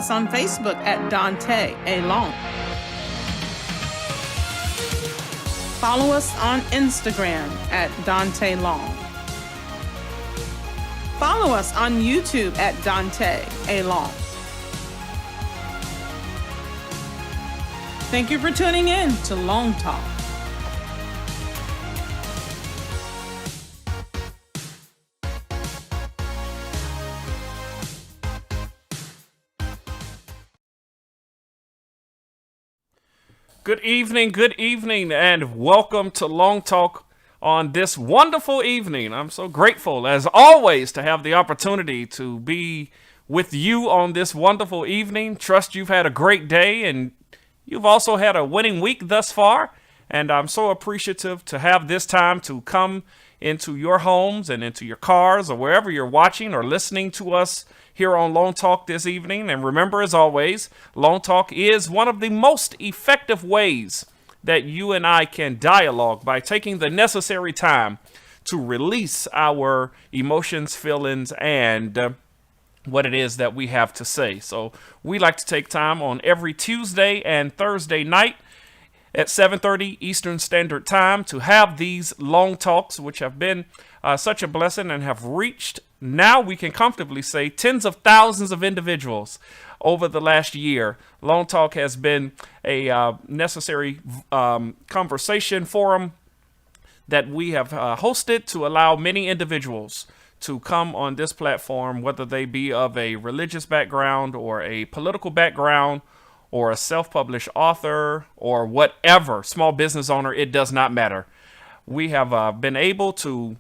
us on Facebook at Daunta A Long. Follow us on Instagram at Daunta Long. Follow us on YouTube at Daunta A Long. Thank you for tuning in to LongTalk. Good evening, and welcome to LongTalk on this wonderful evening. I'm so grateful, as always, to have the opportunity to be with you on this wonderful evening. Trust you've had a great day, and you've also had a winning week thus far. And I'm so appreciative to have this time to come into your homes and into your cars or wherever you're watching or listening to us here on LongTalk this evening. And remember, as always, LongTalk is one of the most effective ways that you and I can dialogue by taking the necessary time to release our emotions, feelings, and what it is that we have to say. So we like to take time on every Tuesday and Thursday night at 7:30 Eastern Standard Time to have these long talks, which have been such a blessing and have reached, now we can comfortably say, tens of thousands of individuals over the last year. Long Talk has been a necessary conversation forum that we have hosted to allow many individuals to come on this platform, whether they be of a religious background or a political background or a self-published author or whatever, small business owner, it does not matter. We have been able to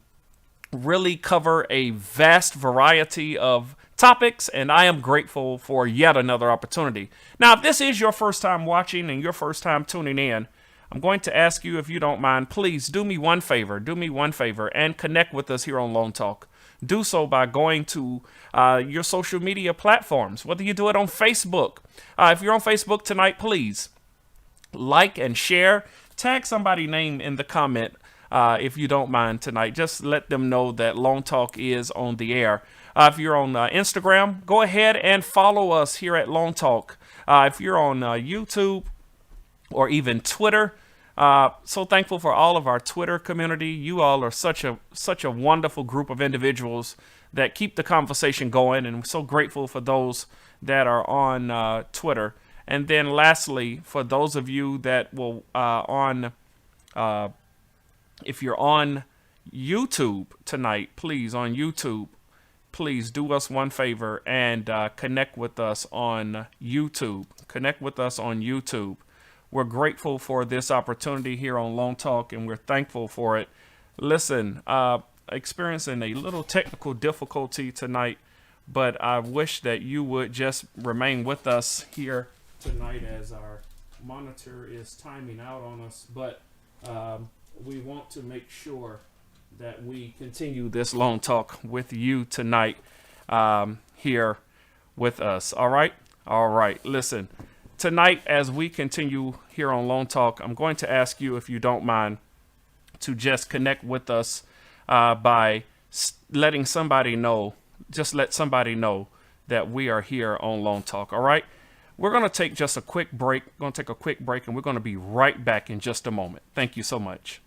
really cover a vast variety of topics, and I am grateful for yet another opportunity. Now, if this is your first time watching and your first time tuning in, I'm going to ask you, if you don't mind, please do me one favor and connect with us here on Long Talk. Do so by going to your social media platforms, whether you do it on Facebook. If you're on Facebook tonight, please like and share. Tag somebody's name in the comment if you don't mind tonight. Just let them know that Long Talk is on the air. If you're on Instagram, go ahead and follow us here at Long Talk. If you're on YouTube or even Twitter, so thankful for all of our Twitter community. You all are such a wonderful group of individuals that keep the conversation going, and we're so grateful for those that are on Twitter. And then lastly, for those of you that will if you're on YouTube tonight, please, on YouTube, please do us one favor and connect with us on YouTube. Connect with us on YouTube. We're grateful for this opportunity here on Long Talk, and we're thankful for it. Listen, experiencing a little technical difficulty tonight, but I wish that you would just remain with us here tonight as our monitor is timing out on us. But we want to make sure that we continue this Long Talk with you tonight here with us. All right. Listen. Tonight, as we continue here on Long Talk, I'm going to ask you, if you don't mind, to just connect with us by letting somebody know, just let somebody know that we are here on Long Talk, all right? We're going to take just a quick break. We're going to take a quick break, and we're going to be right back in just a moment. Thank you so much.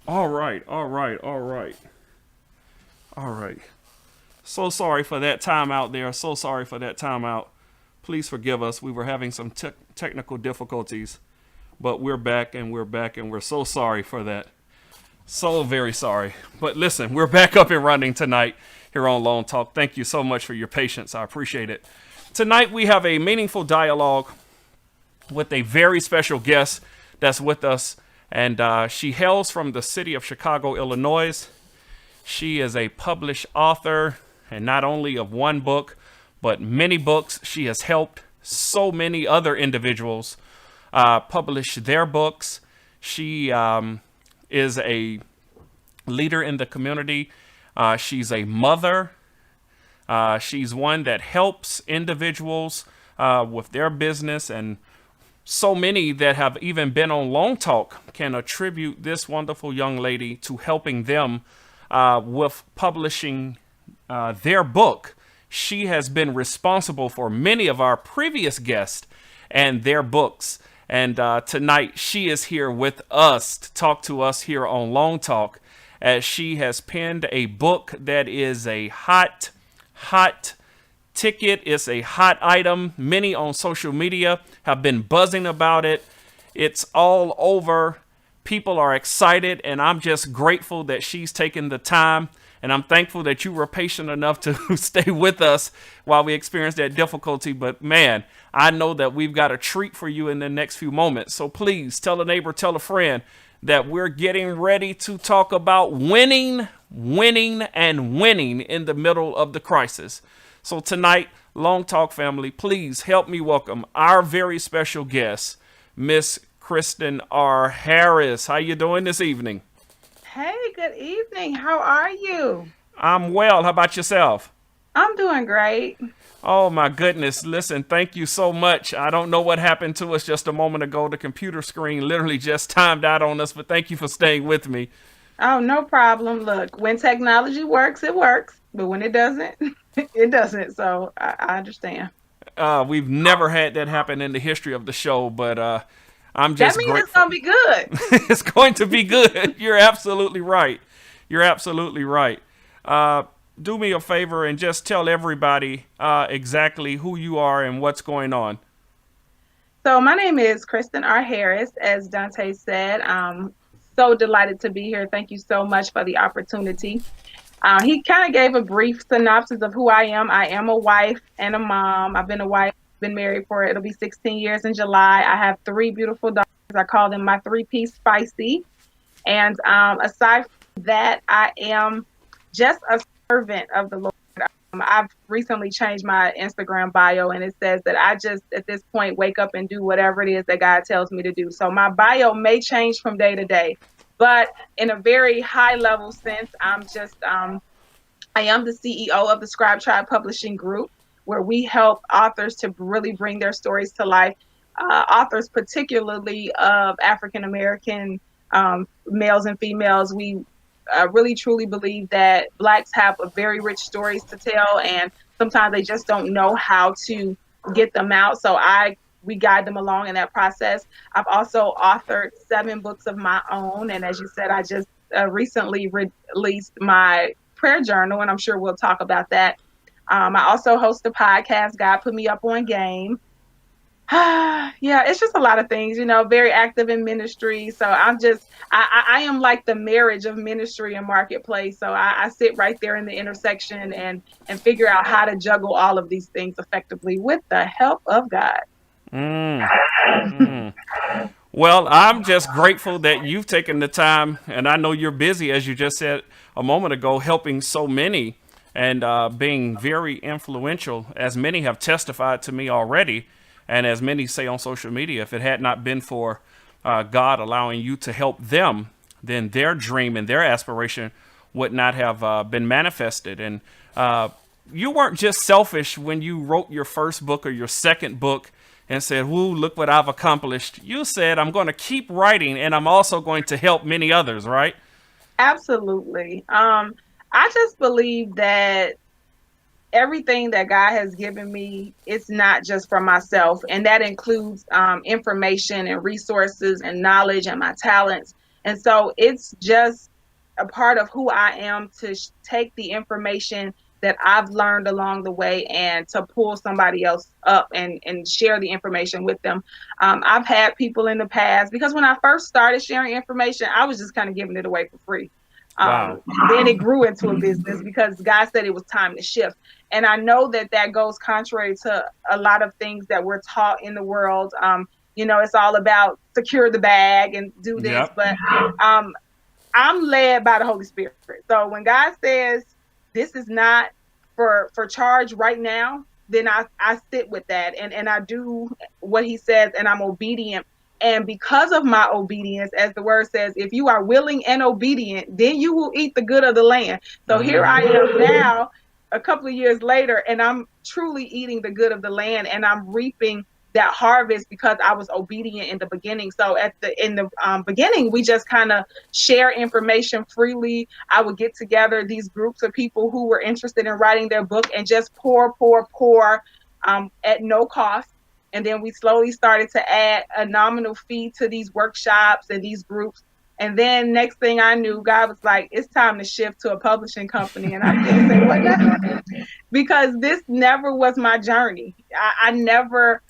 All right, all right, all right, all right. So sorry for that time out there. So sorry for that time out. Please forgive us. We were having some technical difficulties, but we're back and we're back and we're so sorry for that. So very sorry. But listen, we're back up and running tonight here on Long Talk. Thank you so much for your patience. I appreciate it. Tonight we have a meaningful dialogue with a very special guest that's with us. And she hails from the city of Chicago, Illinois. She is a published author, and not only of one book, but many books. She has helped so many other individuals publish their books. She is a leader in the community. She's a mother. She's one that helps individuals with their business, and so many that have even been on Long Talk can attribute this wonderful young lady to helping them with publishing their book. She has been responsible for many of our previous guests and their books. And tonight she is here with us to talk to us here on Long Talk, as she has penned a book that is a hot ticket. It's a hot item. Many on social media have been buzzing about it. It's all over. People are excited, and I'm just grateful that she's taken the time. And I'm thankful that you were patient enough to stay with us while we experienced that difficulty. But man, I know that we've got a treat for you in the next few moments. So please tell a neighbor, tell a friend that we're getting ready to talk about winning in the middle of the crisis. So tonight, Long Talk family, please help me welcome our very special guest, Miss Kristen R. Harris. How you doing this evening? Hey, good evening. How are you? I'm well. How about yourself? I'm doing great. Oh my goodness. Listen, thank you so much. I don't know what happened to us just a moment ago. The computer screen literally just timed out on us, but thank you for staying with me. Oh, no problem. Look, when technology works, it works. But when it doesn't, it doesn't. So I understand. We've never had that happen in the history of the show, but I'm That just means grateful. it's going to be good. It's going to be good. You're absolutely right. You're absolutely right. Do me a favor and just tell everybody exactly who you are and what's going on. So my name is Kristen R. Harris, as Daunta said. I'm so delighted to be here. Thank you so much for the opportunity. He kind of gave a brief synopsis of who I am. I am a wife and a mom. I've been a wife, been married for, it'll be 16 years in July. I have three beautiful daughters. I call them my three-piece spicy. And aside from that, I am just a servant of the Lord. I've recently changed my Instagram bio, and it says that I just, at this point, wake up and do whatever it is that God tells me to do. So my bio may change from day to day, but in a very high level sense, I am the CEO of the Scribe Publishing Group, where we help authors to really bring their stories to life. Authors, particularly of African American males and females. We really truly believe that Blacks have a very rich stories to tell, and sometimes they just don't know how to get them out. So we guide them along in that process. I've also authored 7 books of my own, and as you said, I just recently released my prayer journal, and I'm sure we'll talk about that. I also host a podcast. God put me up on game. Yeah, it's just a lot of things, very active in ministry. So I am like the marriage of ministry and marketplace. So I sit right there in the intersection and figure out how to juggle all of these things effectively with the help of God. Well, I'm just grateful that you've taken the time, and I know you're busy, as you just said a moment ago, helping so many and being very influential, as many have testified to me already. And as many say on social media, if it had not been for God allowing you to help them, then their dream and their aspiration would not have been manifested. And you weren't just selfish when you wrote your first book or your second book and said, "Woo, look what I've accomplished." You said, "I'm going to keep writing, and I'm also going to help many others," right? Absolutely. I just believe that everything that God has given me, it's not just for myself. And that includes information and resources and knowledge and my talents. And so it's just a part of who I am to take the information that I've learned along the way and to pull somebody else up and share the information with them. I've had people in the past, because when I first started sharing information, I was just kind of giving it away for free. Wow. Then it grew into a business because God said it was time to shift. And I know that that goes contrary to a lot of things that we're taught in the world. It's all about secure the bag and do this, Yep. but I'm led by the Holy Spirit. So when God says this is not for charge right now, then I sit with that and I do what he says and I'm obedient. And because of my obedience, as the word says, if you are willing and obedient, then you will eat the good of the land. So here I am now, a couple of years later, and I'm truly eating the good of the land, and I'm reaping that harvest because I was obedient in the beginning. So in the beginning, we just kind of share information freely. I would get together these groups of people who were interested in writing their book and just pour at no cost. And then we slowly started to add a nominal fee to these workshops and these groups. And then next thing I knew, God was like, it's time to shift to a publishing company. And I began to say, what now? Because this never was my journey. I never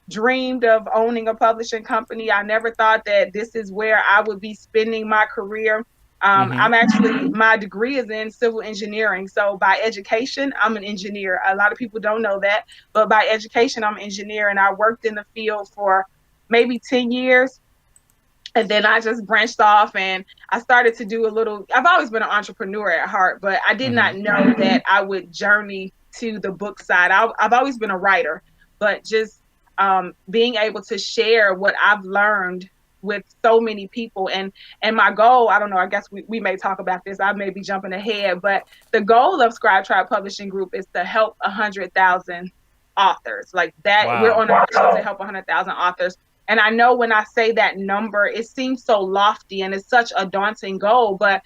dreamed of owning a publishing company. I never thought that this is where I would be spending my career. My degree is in civil engineering. So by education, I'm an engineer. A lot of people don't know that, but by education, I'm an engineer, and I worked in the field for maybe 10 years. And then I just branched off and I started to do I've always been an entrepreneur at heart, but I did not know that I would journey to the book side. I've always been a writer, but just being able to share what I've learned with so many people. And my goal, I don't know, I guess we may talk about this. I may be jumping ahead, but the goal of Scribe Tribe Publishing Group is to help 100,000 authors. Like that, Wow. We're on a mission to help 100,000 authors. And I know when I say that number, it seems so lofty and it's such a daunting goal. But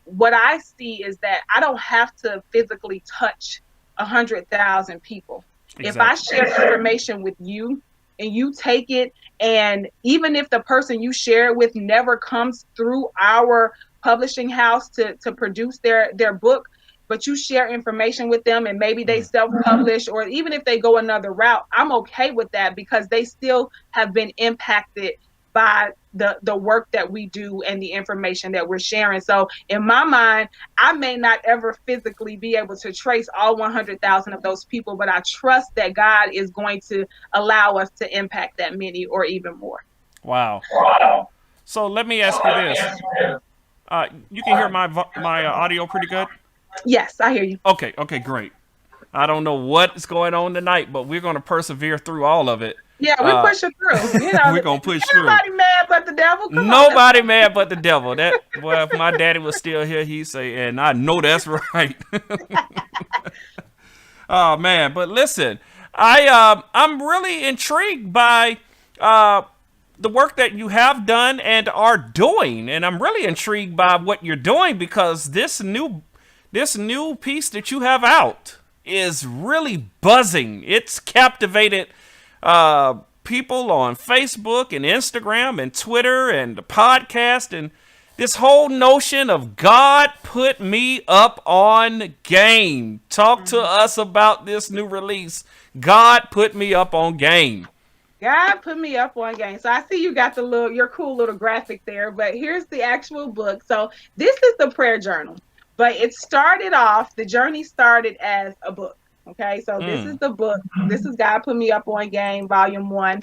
what I see is that I don't have to physically touch 100,000 people. Exactly. If I share information with you and you take it, and even if the person you share it with never comes through our publishing house to produce their book, but you share information with them and maybe they self-publish, or even if they go another route, I'm okay with that because they still have been impacted by the work that we do and the information that we're sharing. So in my mind, I may not ever physically be able to trace all 100,000 of those people, but I trust that God is going to allow us to impact that many or even more. Wow. So let me ask you this. You can hear my audio pretty good? Yes, I hear you. Okay, great. I don't know what's going on tonight, but we're going to persevere through all of it. Yeah, we're pushing through. We're going to push through. Nobody mad but the devil. Nobody mad but the devil. If my daddy was still here, he'd say, and I know that's right. Oh, man. But listen, I'm really intrigued by the work that you have done and are doing. And I'm really intrigued by what you're doing because this new piece that you have out is really buzzing. It's captivated people on Facebook and Instagram and Twitter and the podcast, and this whole notion of God put me up on game. Talk to us about this new release. God put me up on game. God put me up on game. So I see you got your cool little graphic there, but here's the actual book. So this is the prayer journal. But the journey started as a book. Okay, so this is the book. This is God Put Me Up on Game, Volume 1.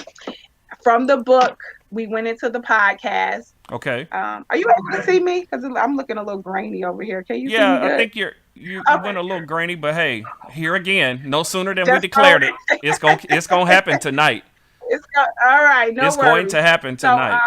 From the book, we went into the podcast. Okay. Are you able to see me? Because I'm looking a little grainy over here. Can you see me good? I think you went a little grainy, but hey, here again, no sooner than we declared it, it's gonna happen tonight. All right, no worries. It's going to happen tonight.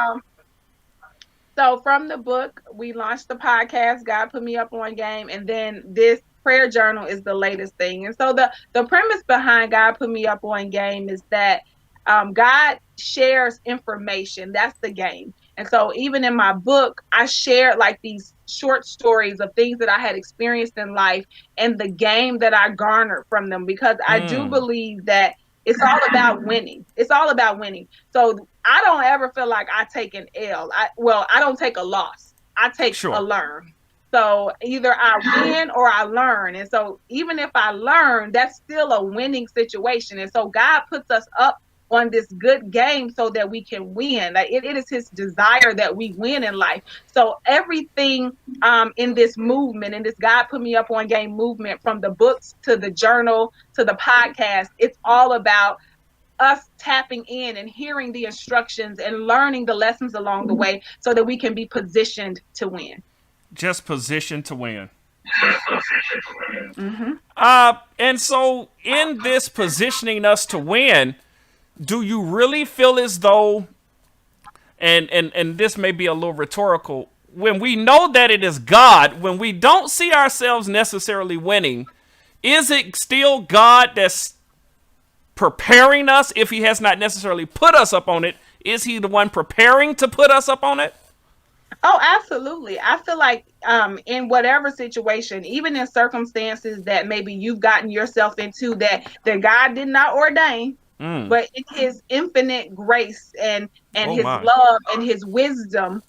So from the book, we launched the podcast, God Put Me Up on Game, and then this prayer journal is the latest thing. And so the premise behind God Put Me Up on Game is that God shares information. That's the game. And so even in my book, I shared like these short stories of things that I had experienced in life and the game that I garnered from them, because I do believe that it's all about winning. It's all about winning. So I don't ever feel like I take an L. I don't take a loss. I take a Sure. learn. So either I win or I learn. And so even if I learn, that's still a winning situation. And so God puts us up on this good game so that we can win. Like it is his desire that we win in life. So everything in this movement, in this God Put Me Up on Game movement, from the books to the journal to the podcast, it's all about us tapping in and hearing the instructions and learning the lessons along the way so that we can be positioned to win. Just positioned to win. Mm-hmm. And so in this positioning us to win, do you really feel as though, and this may be a little rhetorical, when we know that it is God, when we don't see ourselves necessarily winning, is it still God that's preparing us if he has not necessarily put us up on it? Is he the one preparing to put us up on it? Oh, absolutely. I feel like in whatever situation, even in circumstances that maybe you've gotten yourself into that God did not ordain, but in his infinite grace and Oh his my. love and his wisdom,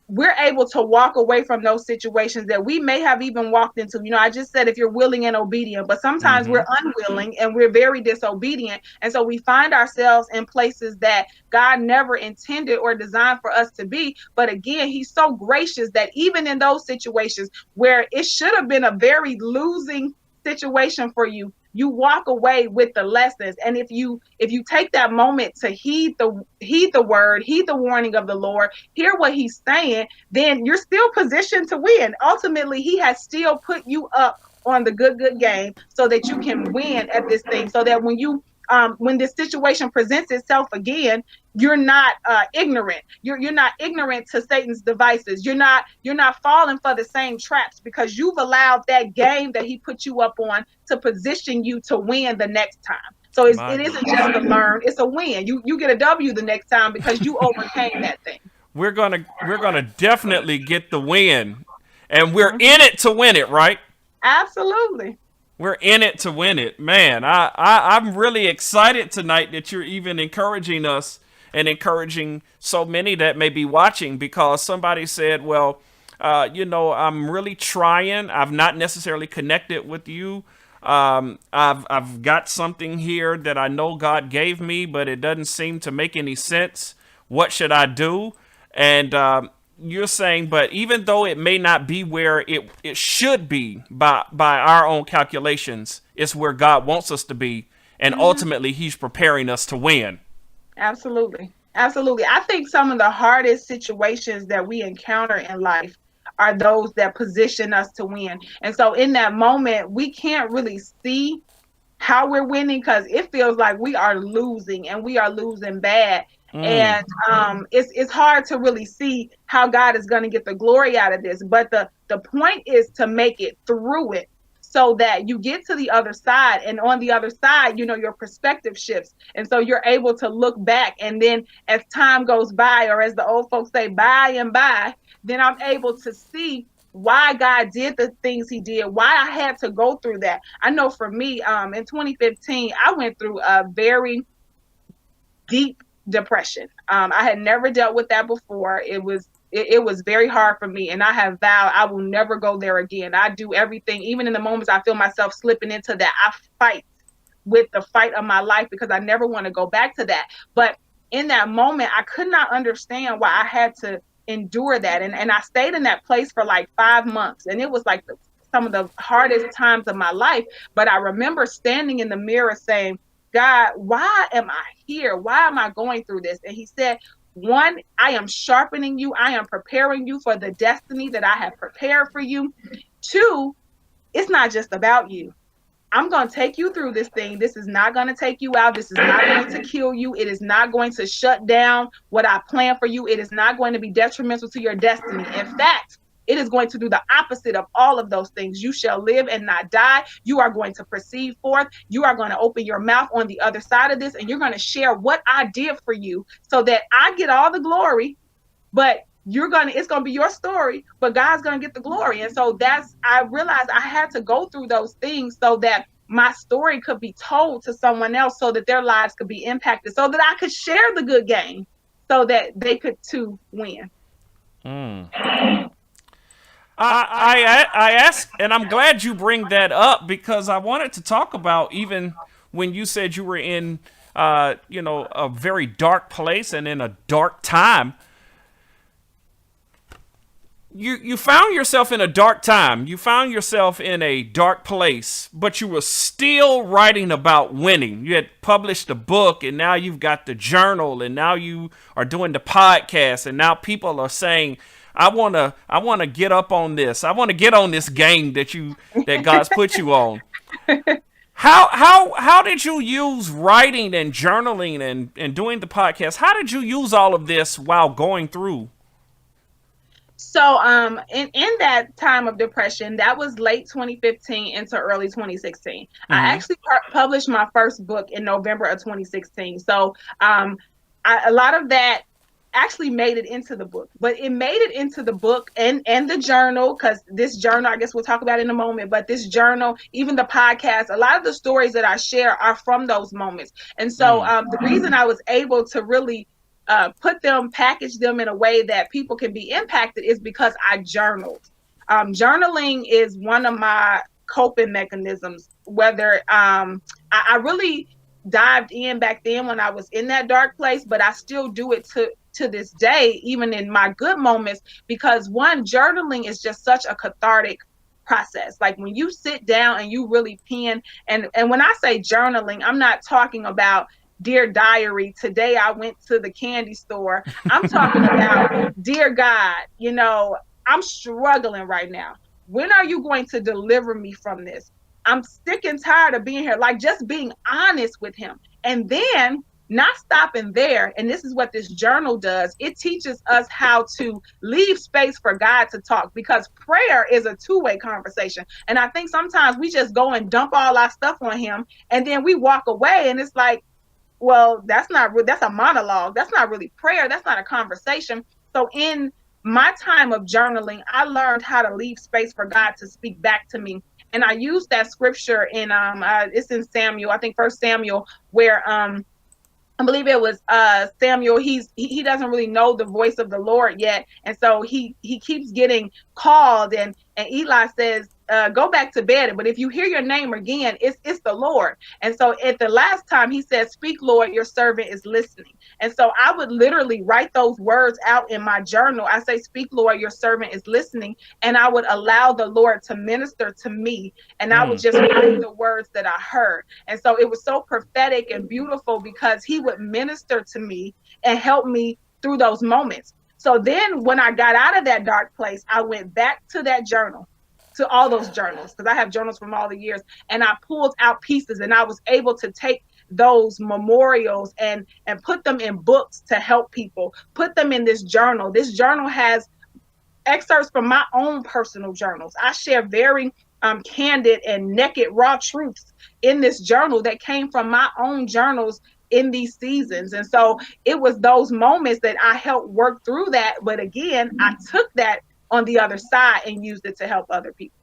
we're able to walk away from those situations that we may have even walked into. You know, I just said if you're willing and obedient, but sometimes we're unwilling and we're very disobedient. And so we find ourselves in places that God never intended or designed for us to be. But again, he's so gracious that even in those situations where it should have been a very losing situation for you, you walk away with the lessons. And if you take that moment to heed the word, heed the warning of the Lord, hear what he's saying, then you're still positioned to win. Ultimately, he has still put you up on the good game so that you can win at this thing, so that when this situation presents itself again, you're not ignorant. You're not ignorant to Satan's devices. You're not falling for the same traps, because you've allowed that game that he put you up on to position you to win the next time. So it isn't just a learn; it's a win. You get a W the next time because you overcame that thing. We're gonna definitely get the win, and we're in it to win it, right? Absolutely. We're in it to win it, man. I'm really excited tonight that you're even encouraging us and encouraging so many that may be watching, because somebody said, well, I'm really trying. I've not necessarily connected with you. I've got something here that I know God gave me, but it doesn't seem to make any sense. What should I do? And you're saying, but even though it may not be where it should be by our own calculations, it's where God wants us to be. And ultimately, he's preparing us to win. Absolutely. Absolutely. I think some of the hardest situations that we encounter in life are those that position us to win. And so in that moment, we can't really see how we're winning because it feels like we are losing, and we are losing bad. And it's hard to really see how God is going to get the glory out of this. But the point is to make it through it, so that you get to the other side, and on the other side, your perspective shifts. And so you're able to look back, and then as time goes by, or as the old folks say, by and by, then I'm able to see why God did the things he did, why I had to go through that. I know for me, in 2015, I went through a very deep depression. I had never dealt with that before. It was very hard for me, and I have vowed I will never go there again. I do everything, even in the moments I feel myself slipping into that, I fight with the fight of my life, because I never want to go back to that. But in that moment, I could not understand why I had to endure that. And I stayed in that place for like 5 months, and it was like some of the hardest times of my life. But I remember standing in the mirror saying, God, why am I here? Why am I going through this? And he said, 1, I am sharpening you. I am preparing you for the destiny that I have prepared for you. 2, it's not just about you. I'm going to take you through this thing. This is not going to take you out. This is not going to kill you. It is not going to shut down what I plan for you. It is not going to be detrimental to your destiny. In fact, it is going to do the opposite of all of those things. You shall live and not die. You are going to proceed forth. You are going to open your mouth on the other side of this, and you're going to share what I did for you, so that I get all the glory, but it's going to be your story, but God's going to get the glory. And so I realized I had to go through those things so that my story could be told to someone else, so that their lives could be impacted, so that I could share the good game, so that they could too win. I asked, and I'm glad you bring that up because I wanted to talk about even when you said you were in, a very dark place and in a dark time. You found yourself in a dark time. You found yourself in a dark place, but you were still writing about winning. You had published a book, and now you've got the journal, and now you are doing the podcast, and now people are saying, I wanna get up on this. I want to get on this game that God's put you on. How did you use writing and journaling and doing the podcast? How did you use all of this while going through? So, in that time of depression, that was late 2015 into early 2016. I Mm-hmm. actually published my first book in November of 2016. So, a lot of that actually made it into the book, but it made it into the book and the journal, because this journal, I guess we'll talk about in a moment, but this journal, even the podcast, a lot of the stories that I share are from those moments. And so, the reason I was able to really package them in a way that people can be impacted is because I journaled. Journaling is one of my coping mechanisms. Whether I really dived in back then when I was in that dark place, but I still do it to this day, even in my good moments, because one, journaling is just such a cathartic process. Like when you sit down and you really pen, and when I say journaling, I'm not talking about Dear Diary, today I went to the candy store. I'm talking about, Dear God, I'm struggling right now. When are you going to deliver me from this? I'm sick and tired of being here. Like, just being honest with him. And then not stopping there. And this is what this journal does. It teaches us how to leave space for God to talk, because prayer is a two-way conversation. And I think sometimes we just go and dump all our stuff on him, and then we walk away, and it's like, well, that's a monologue. That's not really prayer. That's not a conversation. So in my time of journaling, I learned how to leave space for God to speak back to me. And I used that scripture in it's in Samuel, I think First Samuel, where I believe it was Samuel. He doesn't really know the voice of the Lord yet, and so he keeps getting called, and Eli says, go back to bed. But if you hear your name again, it's the Lord. And so at the last time he said, speak, Lord, your servant is listening. And so I would literally write those words out in my journal. I say, speak, Lord, your servant is listening. And I would allow the Lord to minister to me. And I would just write the words that I heard. And so it was so prophetic and beautiful, because he would minister to me and help me through those moments. So then when I got out of that dark place, I went back to that journal, to all those journals, because I have journals from all the years, and I pulled out pieces, and I was able to take those memorials and put them in books to help people, put them in this journal. This journal has excerpts from my own personal journals. I share very candid and naked raw truths in this journal that came from my own journals in these seasons. And so it was those moments that I helped work through that. But again, I took that on the other side and used it to help other people.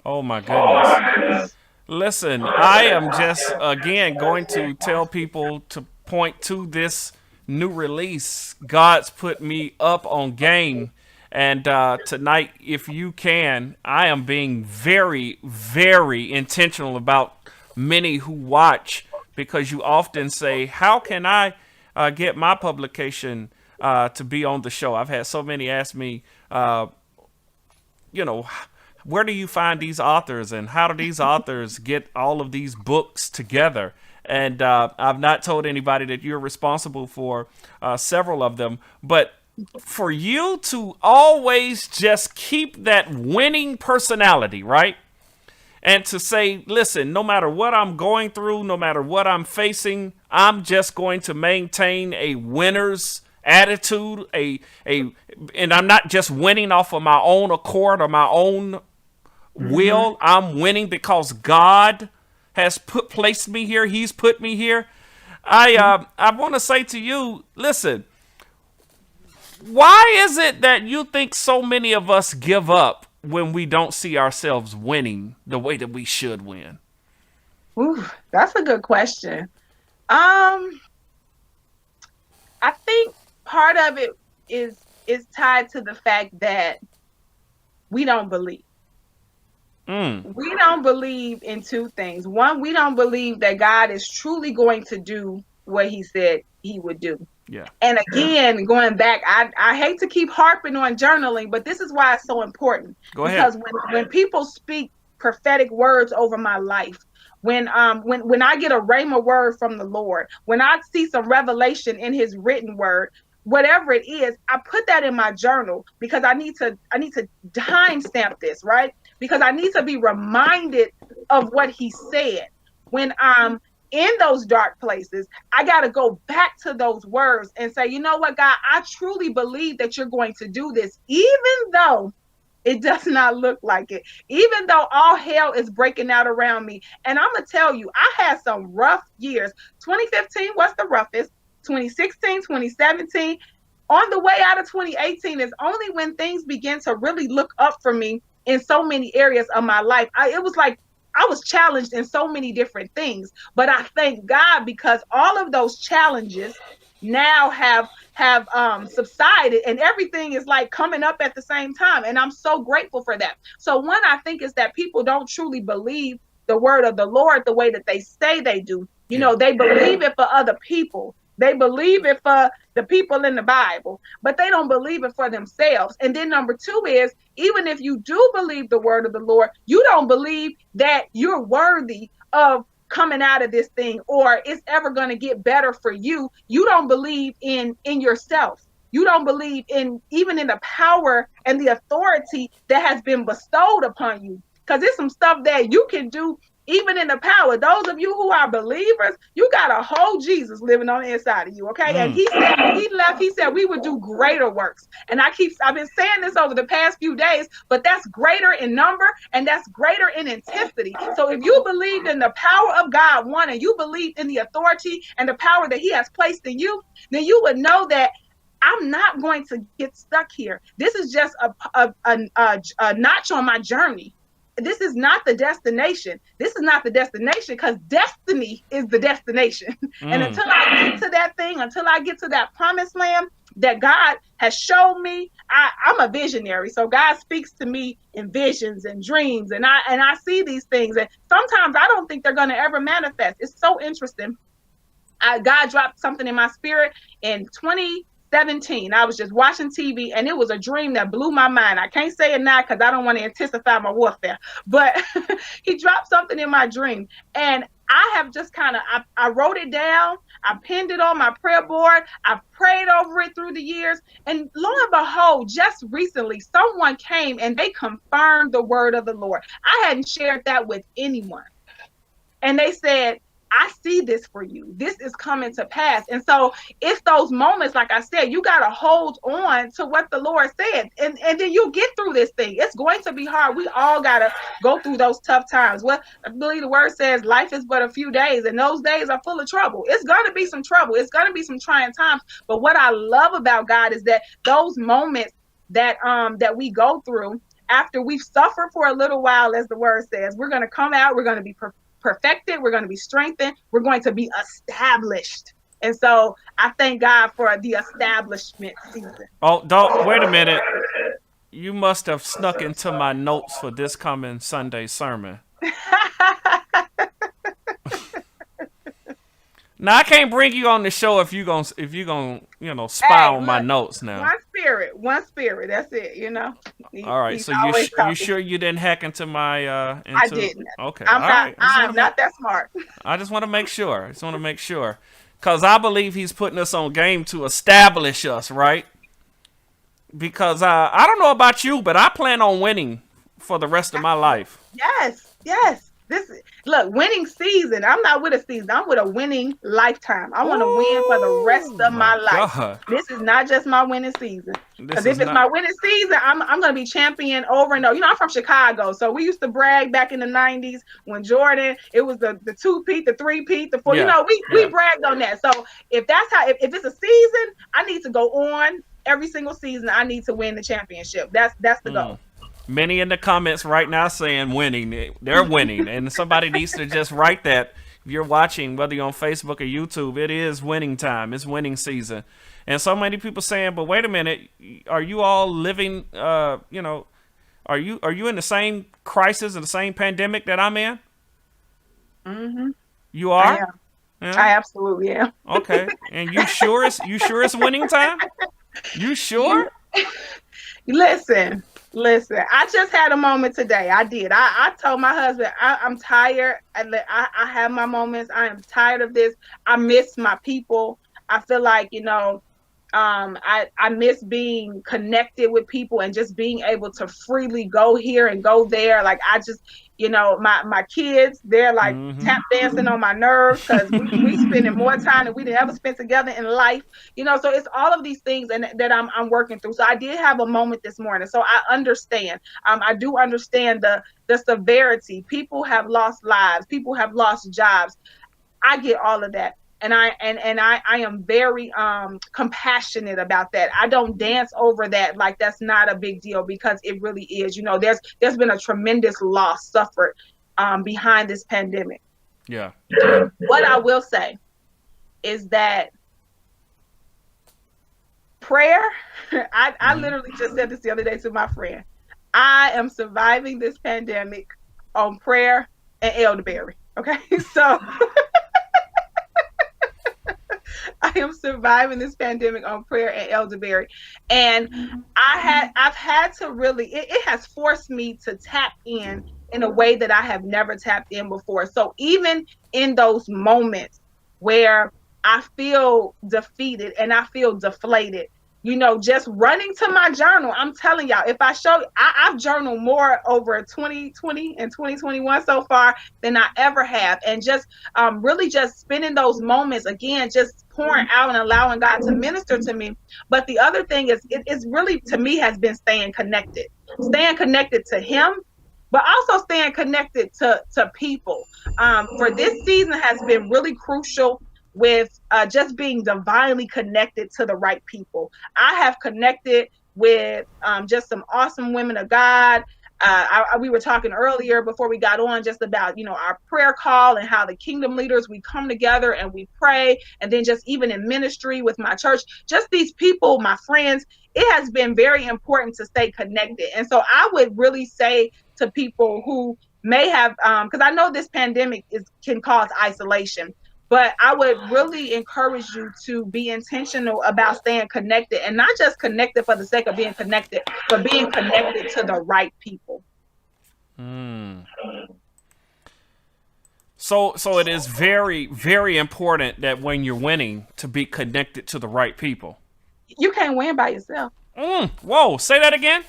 Oh my goodness. Listen, I am just again going to tell people to point to this new release. God's put me up on game. And tonight, if you can, I am being very, very intentional about many who watch, because you often say, how can I get my publication to be on the show? I've had so many ask me, where do you find these authors, and how do these authors get all of these books together? And I've not told anybody that you're responsible for several of them, but for you to always just keep that winning personality, right? And to say, listen, no matter what I'm going through, no matter what I'm facing, I'm just going to maintain a winner's attitude, and I'm not just winning off of my own accord or my own will. I'm winning because God has placed me here. He's put me here. I want to say to you, listen, why is it that you think so many of us give up when we don't see ourselves winning the way that we should win? Ooh, that's a good question. I think part of it is tied to the fact that we don't believe. We don't believe in two things. One, we don't believe that God is truly going to do what he said he would do. Yeah. And again, going back, I hate to keep harping on journaling, but this is why it's so important. Go ahead. Because when people speak prophetic words over my life, when I get a rhema word from the Lord, when I see some revelation in his written word, whatever it is, I put that in my journal because I need to timestamp this, right? Because I need to be reminded of what he said. When I'm in those dark places, I got to go back to those words and say, you know what, God, I truly believe that you're going to do this, even though it does not look like it, even though all hell is breaking out around me. And I'm going to tell you, I had some rough years. 2015 was the roughest. 2016, 2017, on the way out of 2018 is only when things begin to really look up for me in so many areas of my life. It was like I was challenged in so many different things, but I thank God because all of those challenges now have subsided and everything is like coming up at the same time. And I'm so grateful for that. So one, I think, is that people don't truly believe the word of the Lord the way that they say they do. You know, they believe it for other people. They believe it for the people in the Bible, but they don't believe it for themselves. And then number two is, even if you do believe the word of the Lord, you don't believe that you're worthy of coming out of this thing or it's ever going to get better for you. You don't believe in yourself. You don't believe even in the power and the authority that has been bestowed upon you. Because there's some stuff that you can do even in the power. Those of you who are believers, you got a whole Jesus living on the inside of you, okay? And he said when he left, he said we would do greater works. And I've been saying this over the past few days, but that's greater in number and that's greater in intensity. So if you believed in the power of God, one, and you believe in the authority and the power that he has placed in you, then you would know that I'm not going to get stuck here. This is just a notch on my journey. This is not the destination. This is not the destination because destiny is the destination. And until I get to that thing, until I get to that promised land that God has shown me, I'm a visionary. So God speaks to me in visions and dreams. And I see these things. And sometimes I don't think they're going to ever manifest. It's so interesting. God dropped something in my spirit in 2017. I was just watching TV and it was a dream that blew my mind. I can't say it now because I don't want to intensify my warfare, but he dropped something in my dream and I have just I wrote it down. I pinned it on my prayer board. I prayed over it through the years. And lo and behold, just recently, someone came and they confirmed the word of the Lord. I hadn't shared that with anyone. And they said, I see this for you. This is coming to pass. And so it's those moments, like I said, you got to hold on to what the Lord said. And then you get through this thing. It's going to be hard. We all got to go through those tough times. Well, I believe the word says life is but a few days, and those days are full of trouble. It's going to be some trouble. It's going to be some trying times. But what I love about God is that those moments that we go through after we've suffered for a little while, as the word says, we're going to come out, we're going to be perfected, we're going to be strengthened, we're going to be established. And so I thank God for the establishment season. Oh, don't wait a minute. You must have snuck into my notes for this coming Sunday sermon. Now I can't bring you on the show if you gonna spy on my notes now. One spirit. That's it. All right. So you sure you didn't hack into my? I didn't. Okay. I'm not that smart. I just want to make sure. Because I believe he's putting us on game to establish us, right? Because I don't know about you, but I plan on winning for the rest of my life. Yes. Winning season. I'm not with a season. I'm with a winning lifetime. I want to win for the rest of my life. God. This is not just my winning season. Because if it's my winning season, I'm going to be champion over and over. I'm from Chicago, so we used to brag back in the 90s when Jordan, it was the 2-peat, the 3-peat, the 4. Yeah. We bragged on that. So if it's a season, I need to go on every single season. I need to win the championship. That's the goal. Many in the comments right now saying winning. They're winning. And somebody needs to just write that. If you're watching, whether you're on Facebook or YouTube, it is winning time. It's winning season. And so many people saying, but wait a minute, are you all living, Are you in the same crisis and the same pandemic that I'm in? Mm-hmm. You I are? am. Yeah. I absolutely am. Okay. And you sure it's winning time? You sure? You listen. I just had a moment today. I did. I told my husband I'm tired. I have my moments. I am tired of this. I miss my people. I feel like I miss being connected with people and just being able to freely go here and go there. Like I just, my kids, they're like tap dancing on my nerves because we spending more time than we'd ever spent together in life. So it's all of these things and that I'm working through. So I did have a moment this morning. So I understand. I do understand the severity. People have lost lives. People have lost jobs. I get all of that. And I am very compassionate about that. I don't dance over that like that's not a big deal because it really is. There's been a tremendous loss suffered behind this pandemic. Yeah. What I will say is that prayer, I literally just said this the other day to my friend. I am surviving this pandemic on prayer and elderberry. Okay. So I am surviving this pandemic on prayer and elderberry. And I've had to really, it has forced me to tap in a way that I have never tapped in before. So even in those moments where I feel defeated and I feel deflated, just running to my journal. I'm telling y'all, if I show, I've journaled more over 2020 and 2021 so far than I ever have. And just really just spending those moments again, just pouring out and allowing God to minister to me. But the other thing is, it's really, to me, has been staying connected to Him, but also staying connected to people. For this season has been really crucial with just being divinely connected to the right people. I have connected with just some awesome women of God. We were talking earlier before we got on just about, our prayer call and how the kingdom leaders, we come together and we pray. And then just even in ministry with my church, just these people, my friends, it has been very important to stay connected. And so I would really say to people who may have, because I know this pandemic can cause isolation, but I would really encourage you to be intentional about staying connected, and not just connected for the sake of being connected, but being connected to the right people. So it is very, very important that when you're winning to be connected to the right people. You can't win by yourself. Whoa, say that again.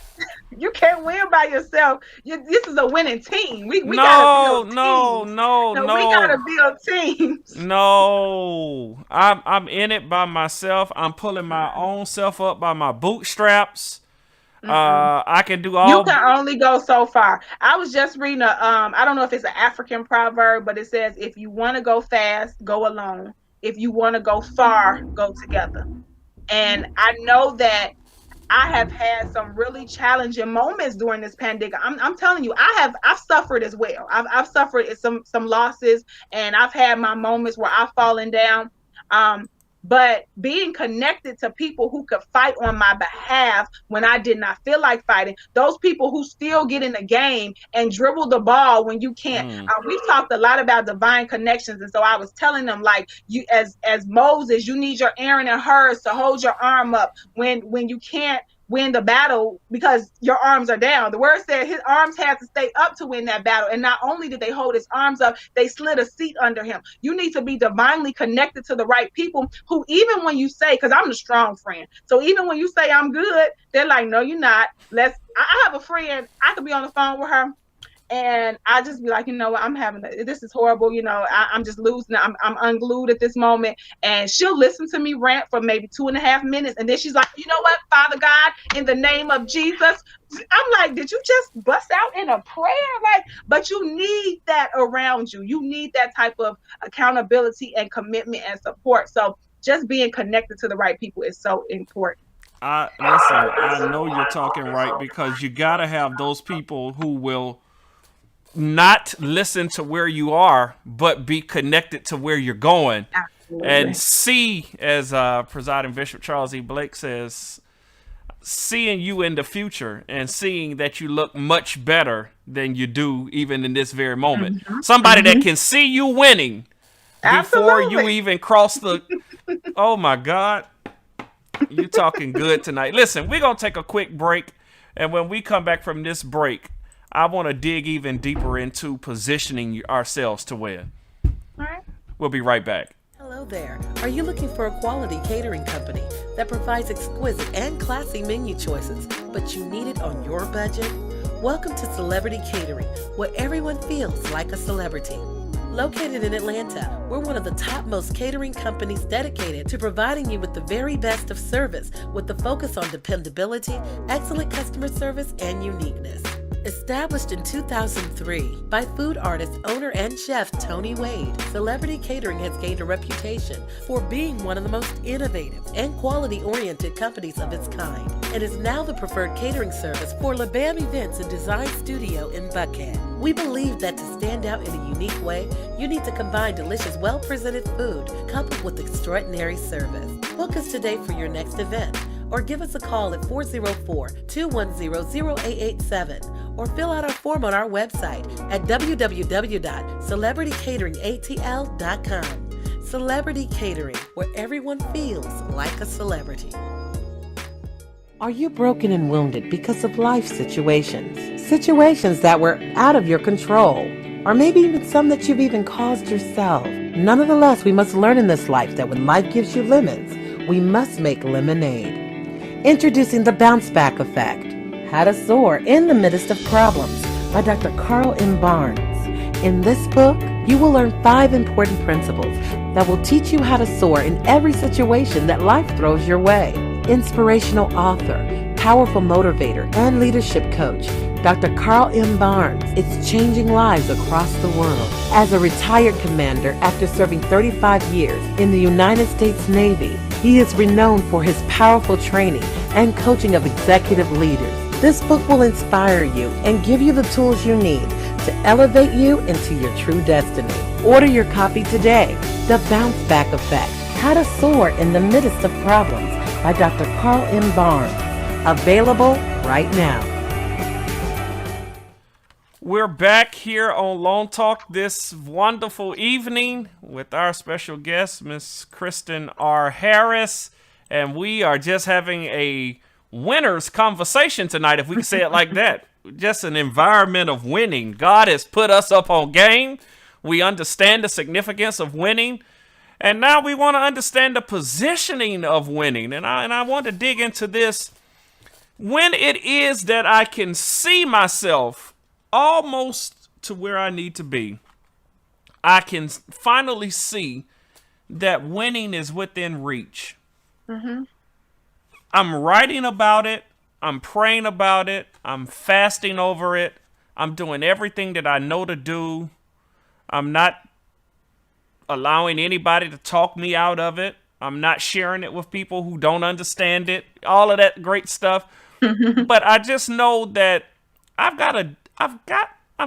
You can't win by yourself. This is a winning team. We gotta build teams. No. We gotta build teams. No, I'm in it by myself. I'm pulling my own self up by my bootstraps. I can do all. You can only go so far. I was just reading I don't know if it's an African proverb, but it says, if you want to go fast, go alone. If you want to go far, go together. And I know that I have had some really challenging moments during this pandemic. I'm telling you, I've suffered as well. I've suffered some losses, and I've had my moments where I've fallen down. But being connected to people who could fight on my behalf when I did not feel like fighting, those people who still get in the game and dribble the ball when you can't. We've talked a lot about divine connections, and so I was telling them, like, you as Moses, you need your Aaron and hers to hold your arm up when you can't win the battle because your arms are down. The word said his arms had to stay up to win that battle. And not only did they hold his arms up, they slid a seat under him. You need to be divinely connected to the right people who, even when you say, because I'm the strong friend, so even when you say I'm good, they're like, no, you're not. I have a friend, I could be on the phone with her, and I just be like, what, this is horrible. I'm just losing. I'm unglued at this moment. And she'll listen to me rant for maybe 2.5 minutes. And then she's like, you know what, Father God, in the name of Jesus. I'm like, did you just bust out in a prayer? But you need that around you. You need that type of accountability and commitment and support. So just being connected to the right people is so important. Listen, I know you're talking right, because you got to have those people who will not listen to where you are, but be connected to where you're going. Absolutely. And see, as presiding Bishop Charles E. Blake says, seeing you in the future and seeing that you look much better than you do even in this very moment. Somebody that can see you winning before you Absolutely. even cross the. Oh my God. You talking good tonight. Listen, we're going to take a quick break. And when we come back from this break, I want to dig even deeper into positioning ourselves to win. All right. We'll be right back. Hello there. Are you looking for a quality catering company that provides exquisite and classy menu choices, but you need it on your budget? Welcome to Celebrity Catering, where everyone feels like a celebrity. Located in Atlanta, we're one of the topmost catering companies dedicated to providing you with the very best of service with the focus on dependability, excellent customer service, and uniqueness. Established in 2003 by food artist, owner, and chef Tony Wade, Celebrity Catering has gained a reputation for being one of the most innovative and quality-oriented companies of its kind, and is now the preferred catering service for LeBam Events and Design Studio in Buckhead. We believe that to stand out in a unique way, you need to combine delicious, well-presented food coupled with extraordinary service. Book us today for your next event, or give us a call at 404-210-0887, or fill out our form on our website at www.celebritycateringatl.com. Celebrity Catering, where everyone feels like a celebrity. Are you broken and wounded because of life situations? Situations that were out of your control, or maybe even some that you've even caused yourself. Nonetheless, we must learn in this life that when life gives you lemons, we must make lemonade. Introducing the Bounce Back Effect, How to Soar in the Midst of Problems by Dr. Carl M. Barnes. In this book, you will learn 5 important principles that will teach you how to soar in every situation that life throws your way. Inspirational author, powerful motivator, and leadership coach, Dr. Carl M. Barnes is changing lives across the world. As a retired commander after serving 35 years in the United States Navy, he is renowned for his powerful training and coaching of executive leaders. This book will inspire you and give you the tools you need to elevate you into your true destiny. Order your copy today. The Bounce Back Effect, How to Soar in the Midst of Problems by Dr. Carl M. Barnes. Available right now. We're back here on LongTalk this wonderful evening with our special guest, Miss Kristen R. Harris. And we are just having a winner's conversation tonight, if we can say it like that. Just an environment of winning. God has put us up on game. We understand the significance of winning. And now we want to understand the positioning of winning. And I want to dig into this. When it is that I can see myself almost to where I need to be, I can finally see that winning is within reach. I'm writing about it. I'm praying about it. I'm fasting over it. I'm doing everything that I know to do. I'm not allowing anybody to talk me out of it. I'm not sharing it with people who don't understand it. All of that great stuff. But I just know that I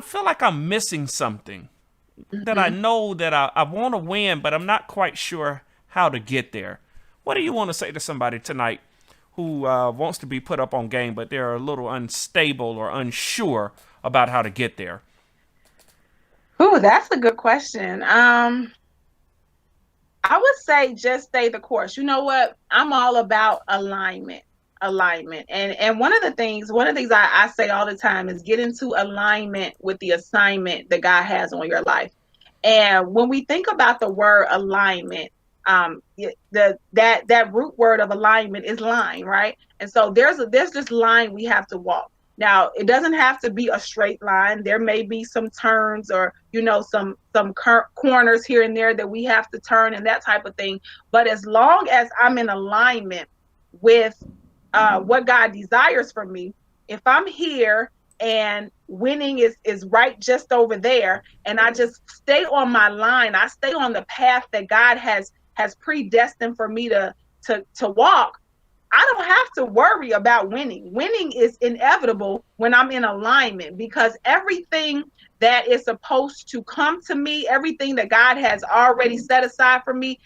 feel like I'm missing something. That I know that I want to win, but I'm not quite sure how to get there. What do you want to say to somebody tonight who wants to be put up on game, but they're a little unstable or unsure about how to get there? Ooh, that's a good question. I would say just stay the course. You know what? I'm all about alignment. And one of the things I say all the time is get into alignment with the assignment that God has on your life. And when we think about the word alignment, that root word of alignment is line, right? And so there's this line we have to walk. Now, it doesn't have to be a straight line. There may be some turns or, some corners here and there that we have to turn and that type of thing. But as long as I'm in alignment with what God desires for me, if I'm here and winning is right just over there, and I just stay on my line, I stay on the path that God has predestined for me to walk, I don't have to worry about winning. Winning is inevitable when I'm in alignment, because everything that is supposed to come to me, everything that God has already set aside for me,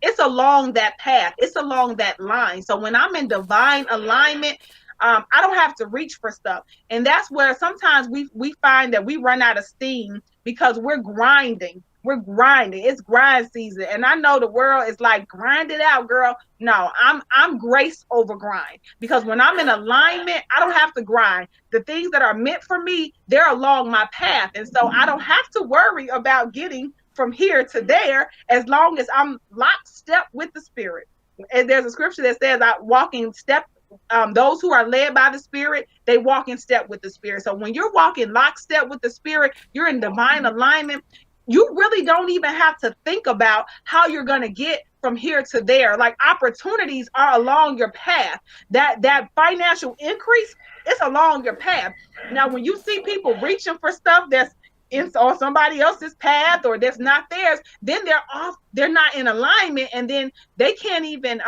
it's along that path. It's along that line. So when I'm in divine alignment, I don't have to reach for stuff. And that's where sometimes we find that we run out of steam because we're grinding. We're grinding. It's grind season. And I know the world is like, grind it out, girl. No, I'm grace over grind. Because when I'm in alignment, I don't have to grind. The things that are meant for me, they're along my path. And so I don't have to worry about getting from here to there as long as I'm lockstep with the Spirit. And there's a scripture that says, I walk in step. Those who are led by the Spirit, they walk in step with the Spirit. So when you're walking lockstep with the Spirit, you're in divine alignment. You really don't even have to think about how you're going to get from here to there. Like, opportunities are along your path. That financial increase, it's along your path. Now, when you see people reaching for stuff that's on somebody else's path or that's not theirs, then they're not in alignment, and then they can't even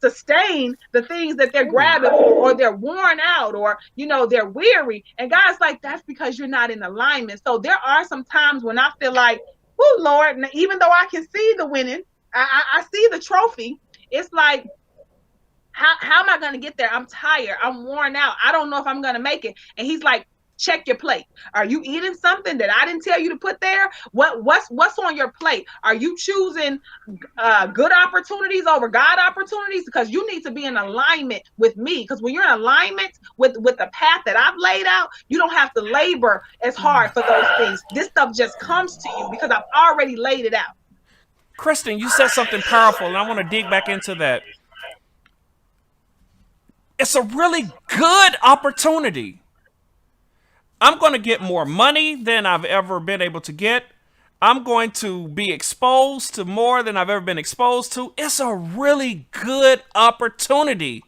sustain the things that they're grabbing for, or they're worn out, or they're weary. And God's like, that's because you're not in alignment. So there are some times when I feel like, oh Lord, even though I can see the winning, I see the trophy, it's like, how am I going to get there? I'm tired, I'm worn out, I don't know if I'm going to make it. And he's like, check your plate. Are you eating something that I didn't tell you to put there? What's on your plate? Are you choosing good opportunities over God opportunities? Because you need to be in alignment with me. Because when you're in alignment with the path that I've laid out, you don't have to labor as hard for those things. This stuff just comes to you because I've already laid it out. Kristen, you said something powerful, and I want to dig back into that. It's a really good opportunity. I'm going to get more money than I've ever been able to get. I'm going to be exposed to more than I've ever been exposed to. It's a really good opportunity.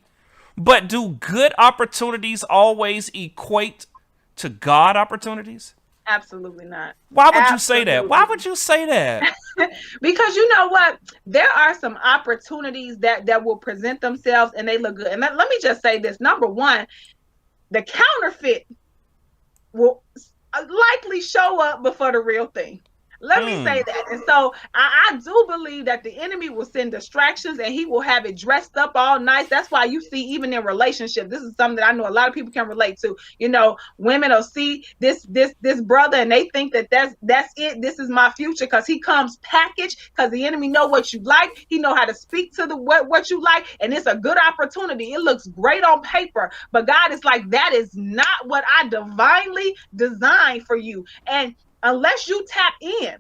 But do good opportunities always equate to God opportunities? Absolutely not. Why would you say that? Why would you say that? Because you know what? There are some opportunities that will present themselves and they look good. And let me just say this. Number one, the counterfeit will likely show up before the real thing. Let me say that. And so I do believe that the enemy will send distractions and he will have it dressed up all nice. That's why you see, even in relationships, this is something that I know a lot of people can relate to. Women will see this brother and they think that that's it. This is my future because he comes packaged, because the enemy know what you like. He know how to speak to what you like. And it's a good opportunity. It looks great on paper, but God is like, that is not what I divinely designed for you. And unless you tap in,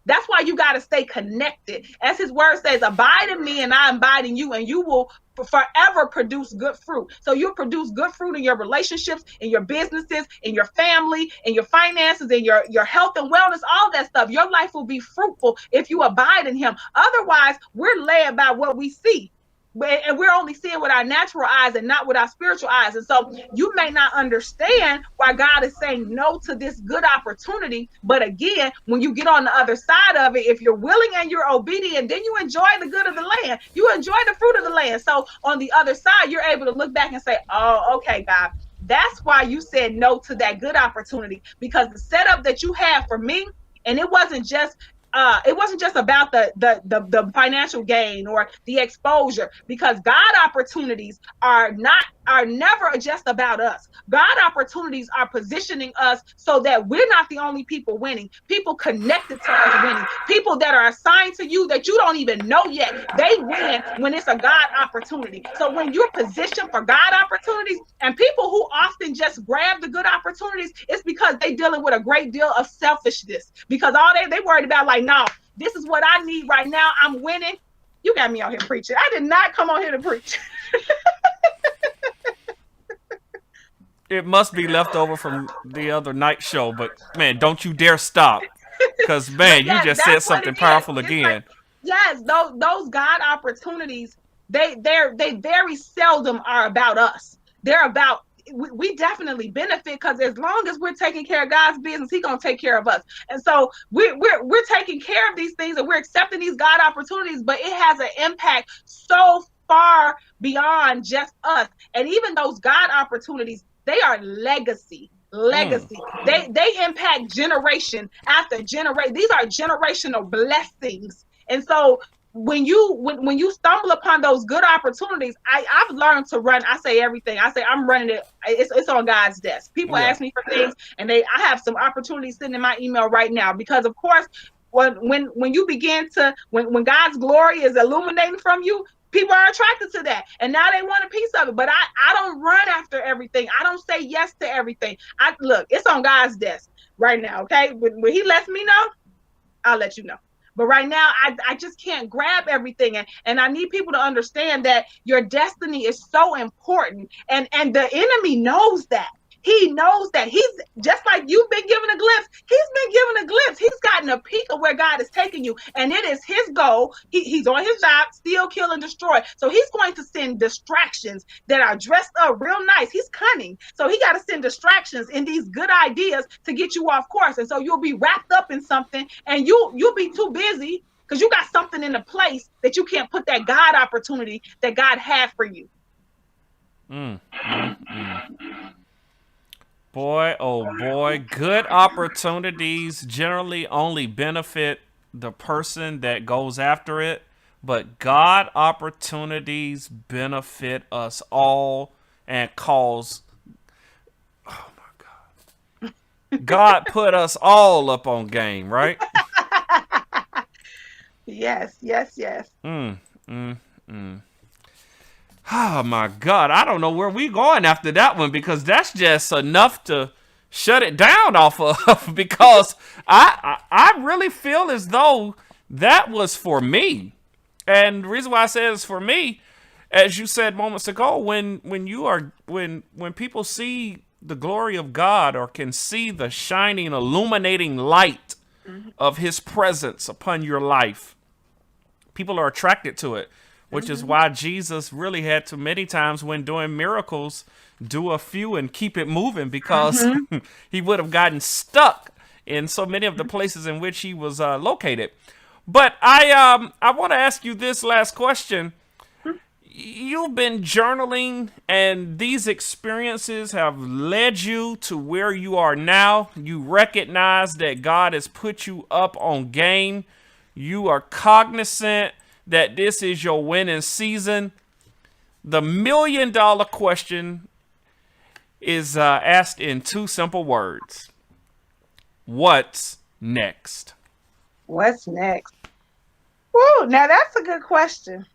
that's why you got to stay connected. As his word says, abide in me and I abide in you, and you will forever produce good fruit. So you'll produce good fruit in your relationships, in your businesses, in your family, in your finances, in your health and wellness, all that stuff. Your life will be fruitful if you abide in him. Otherwise, we're led by what we see. And we're only seeing with our natural eyes and not with our spiritual eyes. And so you may not understand why God is saying no to this good opportunity. But again, when you get on the other side of it, if you're willing and you're obedient, then you enjoy the good of the land. You enjoy the fruit of the land. So on the other side, you're able to look back and say, oh, okay, God, that's why you said no to that good opportunity, because the setup that you have for me, and it wasn't just about the financial gain or the exposure, because God opportunities are never just about us. God opportunities are positioning us so that we're not the only people winning. People connected to us winning. People that are assigned to you that you don't even know yet, they win when it's a God opportunity. So when you're positioned for God opportunities, and people who often just grab the good opportunities, it's because they're dealing with a great deal of selfishness, because all they worried about, like, no, this is what I need right now. I'm winning. You got me out here preaching. I did not come on here to preach. It must be left over from the other night show, but man, don't you dare stop. Because man, you just said something powerful again. Like, yes, those God opportunities, they very seldom are about us. They're about, we definitely benefit, because as long as we're taking care of God's business, he's going to take care of us. And so we're taking care of these things and we're accepting these God opportunities, but it has an impact so far beyond just us. And even those God opportunities, they are legacy. They impact generation after generation. These are generational blessings. And so when you stumble upon those good opportunities, I've learned to run. I say everything. I say I'm running it. It's on God's desk. People Yeah. ask me for things, and I have some opportunities sitting in my email right now, because of course when you begin to when God's glory is illuminating from you, people are attracted to that, and now they want a piece of it. But I don't run after everything. I don't say yes to everything. Look, it's on God's desk right now. Okay, when He lets me know, I'll let you know. But right now, I just can't grab everything. And I need people to understand that your destiny is so important. And the enemy knows that. He knows that. He's just like you've been given a glimpse. He's been given a glimpse. He's gotten a peek of where God is taking you. And it is his goal. He's on his job, steal, kill, and destroy. So he's going to send distractions that are dressed up real nice. He's cunning. So he got to send distractions in these good ideas to get you off course. And so you'll be wrapped up in something, and you'll be too busy because you got something in the place that you can't put that God opportunity that God had for you. Boy, oh boy, good opportunities generally only benefit the person that goes after it, but God opportunities benefit us all and cause, oh my God, God put us all up on game, right? Yes. Oh my God, I don't know where we going after that one, because that's just enough to shut it down off of, because I really feel as though that was for me. And the reason why I say it's for me, as you said moments ago, when people see the glory of God, or can see the shining, illuminating light of his presence upon your life, people are attracted to it. Which is why Jesus really had to, many times when doing miracles, do a few and keep it moving, because he would have gotten stuck in so many of the places in which he was located. But I want to ask you this last question. You've been journaling, and these experiences have led you to where you are now. You recognize that God has put you up on game. You are cognizant that this is your winning season. The $1 million question is asked in 2 simple words. What's next? What's next? Woo, now that's a good question.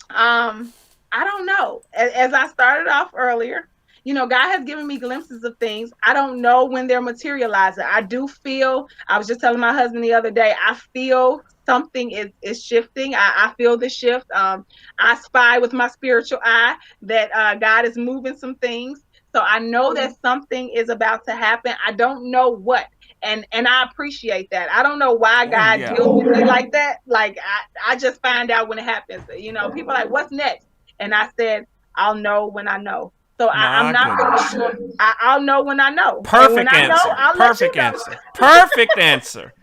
I don't know. As I started off earlier, God has given me glimpses of things. I don't know when they're materializing. I do feel, I was just telling my husband the other day, I feel something is shifting. I feel the shift. I spy with my spiritual eye that God is moving some things. So I know that something is about to happen. I don't know what. And I appreciate that. I don't know why God deals with me like that. Like I just find out when it happens. People are like, what's next? And I said, I'll know when I know. So I'm not really sure. I'll know when I know. Perfect answer. Perfect answer. Perfect answer.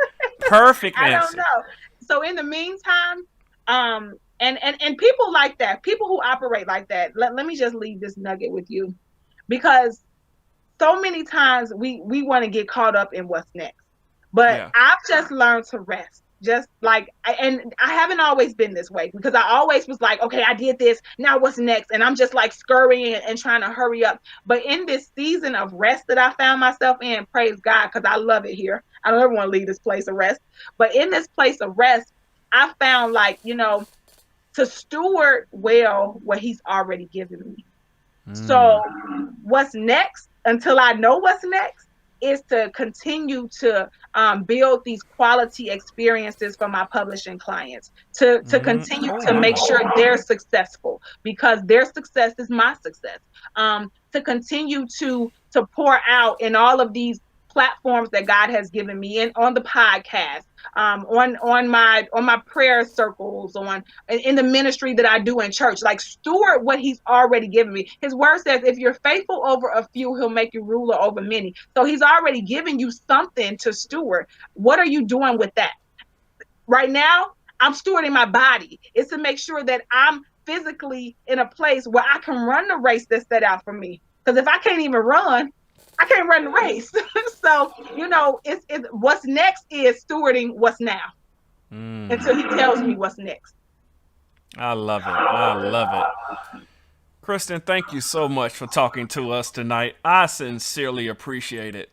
Perfect answer. I don't know. So in the meantime, and people like that, people who operate like that, let me just leave this nugget with you, because so many times we want to get caught up in what's next. But I've just learned to rest. Just like, and I haven't always been this way, because I always was like, okay, I did this, now what's next? And I'm just like scurrying and trying to hurry up. But in this season of rest that I found myself in, praise God, because I love it here. I don't ever want to leave this place of rest. But in this place of rest, I found to steward well what he's already given me. So what's next, until I know what's next, is to continue to build these quality experiences for my publishing clients, to continue to make sure they're successful, because their success is my success. To continue to pour out in all of these platforms that God has given me, and on the podcast, on my prayer circles, in the ministry that I do in church. Like, steward what he's already given me. His word says, if you're faithful over a few, he'll make you ruler over many. So he's already given you something to steward. What are you doing with that? Right now, I'm stewarding my body. It's to make sure that I'm physically in a place where I can run the race that's set out for me. Because if I can't even run, I can't run the race. So, it's what's next is stewarding what's now. until he tells me what's next. I love it. I love it. Kristen, thank you so much for talking to us tonight. I sincerely appreciate it.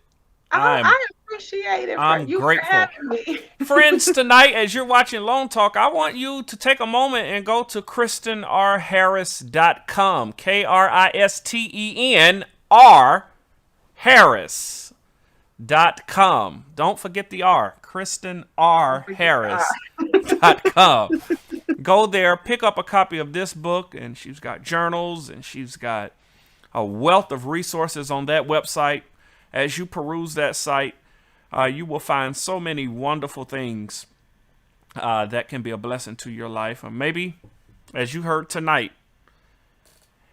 I appreciate it for I'm you grateful. for having me. Friends, tonight, as you're watching LongTalk, I want you to take a moment and go to KristenRHarris.com. KristenR Harris.com. Don't forget the R. KristenRHarris.com. Go there, pick up a copy of this book, and she's got journals, and she's got a wealth of resources on that website. As you peruse that site, you will find so many wonderful things that can be a blessing to your life. Or maybe, as you heard tonight,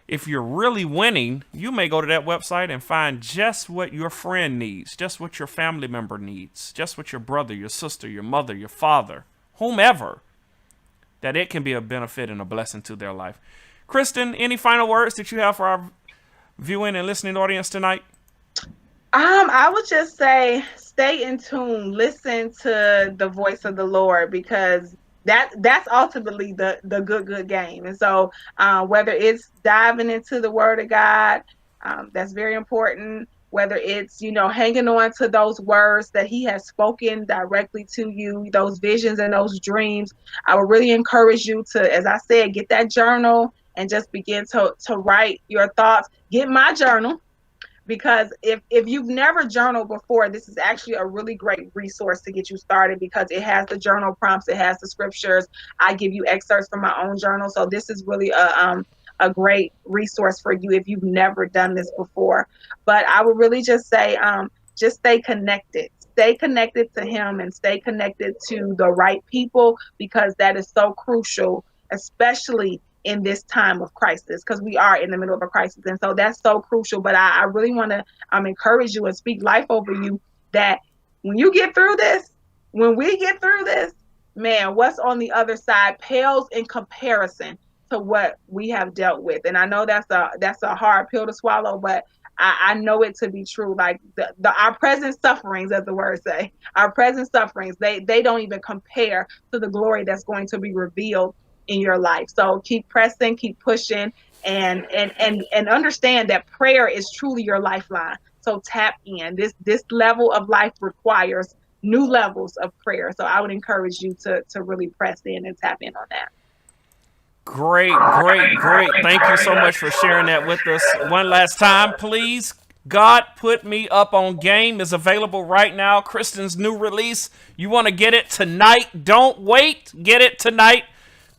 if you're really winning, you may go to that website and find just what your friend needs, just what your family member needs, just what your brother, your sister, your mother, your father, whomever, that it can be a benefit and a blessing to their life. Kristen, any final words that you have for our viewing and listening audience tonight? I would just say stay in tune, listen to the voice of the Lord, because that's ultimately the good game. And so whether it's diving into the Word of God, that's very important. Whether it's, hanging on to those words that he has spoken directly to you, those visions and those dreams, I would really encourage you to, as I said, get that journal and just begin to write your thoughts. Get my journal, because if you've never journaled before, this is actually a really great resource to get you started, because it has the journal prompts, it has the scriptures. I give you excerpts from my own journal. So this is really a great resource for you if you've never done this before. But I would really just say, just stay connected. Stay connected to him and stay connected to the right people, because that is so crucial, especially in this time of crisis, because we are in the middle of a crisis. And so that's so crucial. But I really want to encourage you and speak life over you, that when you get through this, when we get through this, man, what's on the other side pales in comparison to what we have dealt with. And I know that's a hard pill to swallow, but I know it to be true. Like our present sufferings, as the word say, our present sufferings, they don't even compare to the glory that's going to be revealed in your life. So keep pressing, keep pushing, and understand that prayer is truly your lifeline. So tap in. This level of life requires new levels of prayer. So I would encourage you to really press in and tap in on that. Great. Thank you so much for sharing that with us. One last time, please. God Put Me Up on Game is available right now. Kristen's new release. You want to get it tonight? Don't wait. Get it tonight.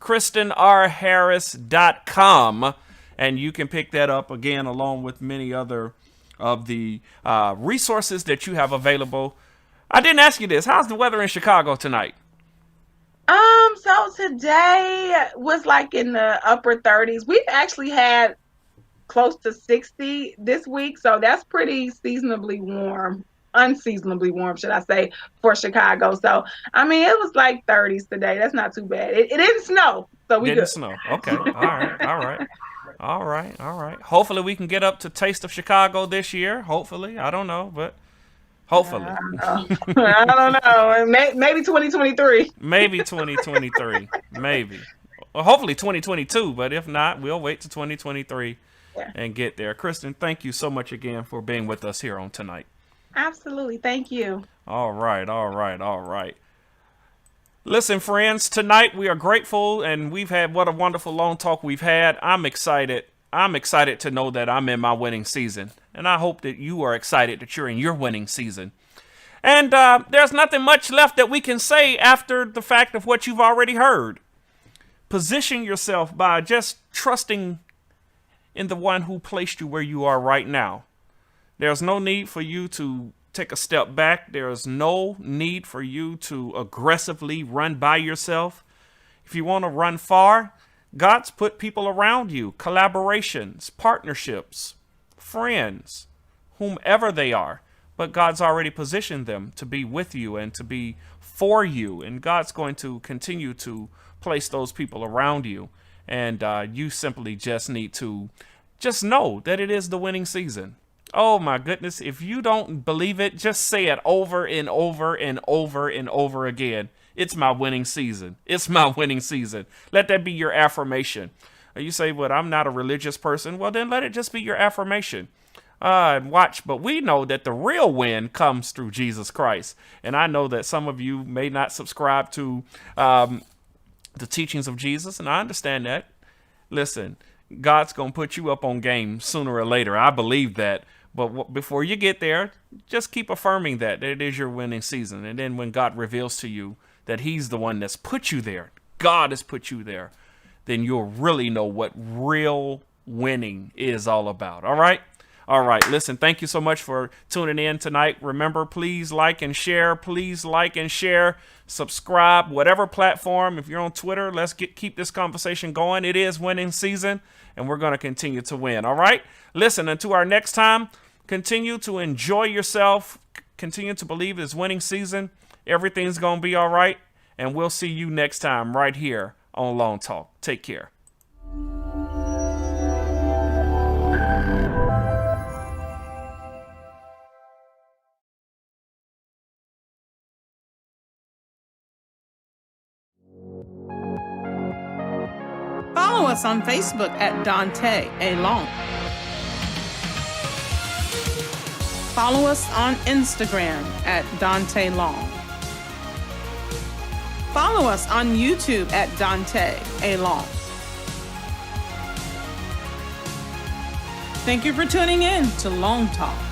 KristenRHarris.com. And you can pick that up again along with many other of the resources that you have available. I didn't ask you this. How's the weather in Chicago tonight? So today was like in the upper 30s. We've actually had close to 60 this week, so that's pretty unseasonably warm, should I say, for Chicago. So, I mean, it was like 30s today. That's not too bad. It didn't snow, so we didn't good. Snow. Okay. All right. Hopefully we can get up to Taste of Chicago this year. Hopefully. I don't know, but hopefully. I don't know. Maybe 2023. Maybe 2023. Maybe. Well, hopefully 2022, but if not, we'll wait to 2023 and get there. Kristen, thank you so much again for being with us here on tonight. Absolutely. Thank you. All right. Listen, friends, tonight we are grateful, and we've had what a wonderful long talk we've had. I'm excited. I'm excited to know that I'm in my winning season, and I hope that you are excited that you're in your winning season. And there's nothing much left that we can say after the fact of what you've already heard. Position yourself by just trusting in the one who placed you where you are right now. There's no need for you to take a step back. There is no need for you to aggressively run by yourself. If you want to run far, God's put people around you, collaborations, partnerships, friends, whomever they are. But God's already positioned them to be with you and to be for you. And God's going to continue to place those people around you. And you simply just need to just know that it is the winning season. Oh my goodness. If you don't believe it, just say it over and over and over and over again. It's my winning season. It's my winning season. Let that be your affirmation. You say, well, I'm not a religious person. Well, then let it just be your affirmation. Watch, but we know that the real win comes through Jesus Christ. And I know that some of you may not subscribe to the teachings of Jesus, and I understand that. Listen, God's going to put you up on game sooner or later. I believe that. But before you get there, just keep affirming that it is your winning season. And then when God reveals to you that he's the one that's put you there, God has put you there, then you'll really know what real winning is all about. All right? All right. Listen, thank you so much for tuning in tonight. Remember, please like and share. Please like and share. Subscribe, whatever platform. If you're on Twitter, let's keep this conversation going. It is winning season, and we're going to continue to win. All right? Listen, until our next time, continue to enjoy yourself. Continue to believe it's winning season. Everything's going to be all right. And we'll see you next time right here on Long Talk. Take care. Follow us on Facebook at Daunta A. Long. Follow us on Instagram at Daunta Long. Follow us on YouTube at Daunta A. Long. Thank you for tuning in to Long Talk.